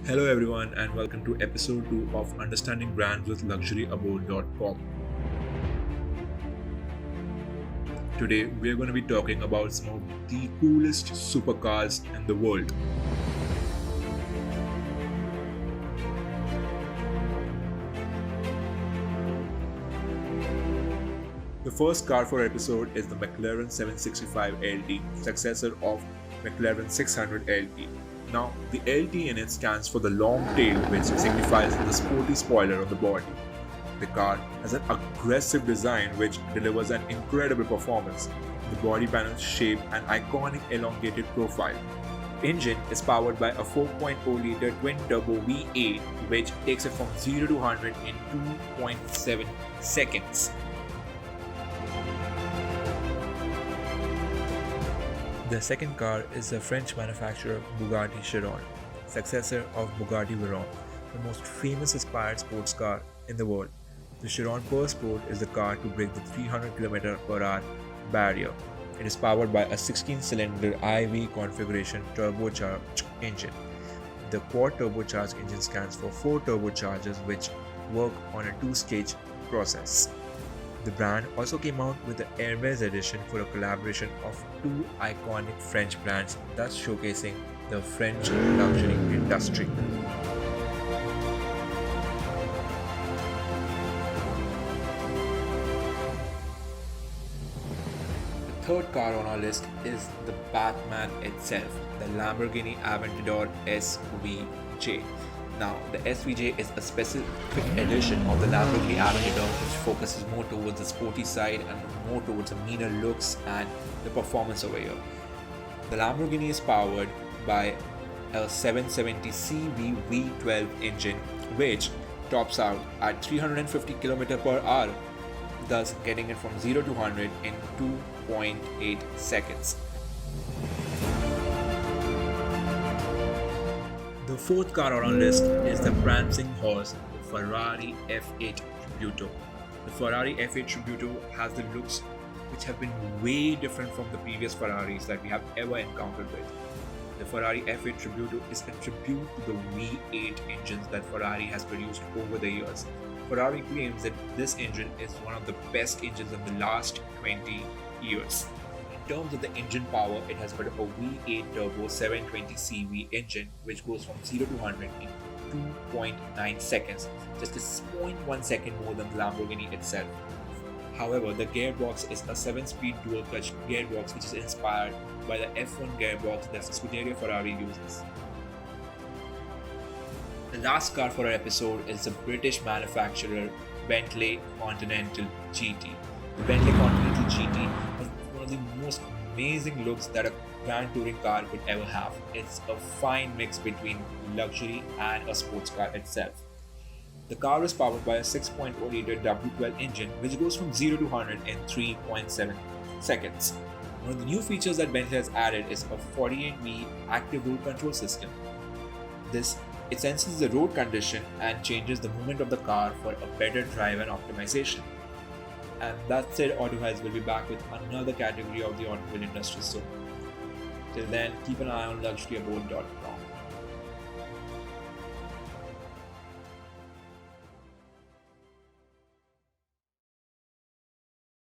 Hello everyone and welcome to episode 2 of Understanding Brands with LuxuryAbode.com. Today we are going to be talking about some of the coolest supercars in the world. The first car for our episode is the McLaren 765 LT, successor of McLaren 600 LT. Now, the LT in it stands for the long tail, which signifies the sporty spoiler on the body. The car has an aggressive design which delivers an incredible performance. The body panels shape an iconic elongated profile. Engine is powered by a 4.0-liter twin-turbo V8 which takes it from 0 to 100 in 2.7 seconds. The second car is the French manufacturer Bugatti Chiron, successor of Bugatti Chiron, the most famous aspired sports car in the world. The Chiron Per Sport is the car to break the 300 km/h barrier. It is powered by a 16-cylinder IV configuration turbocharged engine. The quad turbocharged engine stands for 4 turbochargers which work on a 2-stage process. The brand also came out with the Hermes edition for a collaboration of two iconic French brands, thus showcasing the French luxury industry. The third car on our list is the Batman itself, the Lamborghini Aventador SVJ. Now, the SVJ is a specific edition of the Lamborghini Aventador which focuses more towards the sporty side and more towards the meaner looks and the performance over here. The Lamborghini is powered by a 770 CV V12 engine which tops out at 350 km/h, thus getting it from 0 to 100 in 2.8 seconds. The fourth car on our list is the prancing horse, the Ferrari F8 Tributo. The Ferrari F8 Tributo has the looks which have been way different from the previous Ferraris that we have ever encountered with. The Ferrari F8 Tributo is a tribute to the V8 engines that Ferrari has produced over the years. Ferrari claims that this engine is one of the best engines in the last 20 years. In terms of the engine power, it has got a V8 turbo 720 CV engine which goes from 0 to 100 in 2.9 seconds, just a 0.1 second more than the Lamborghini itself. However, the gearbox is a 7-speed dual-clutch gearbox which is inspired by the F1 gearbox that Scuderia Ferrari uses. The last car for our episode is the British manufacturer Bentley Continental GT. The Bentley Continental GT has one of the most amazing looks that a grand touring car could ever have. It's a fine mix between luxury and a sports car itself. The car is powered by a 6.0-liter W12 engine which goes from 0 to 100 in 3.7 seconds. One of the new features that Bentley has added is a 48V active road control system. It senses the road condition and changes the movement of the car for a better drive and optimization. And that's it, Autohighs will be back with another category of the automobile industry soon. Till then, keep an eye on LuxuryAbode.com.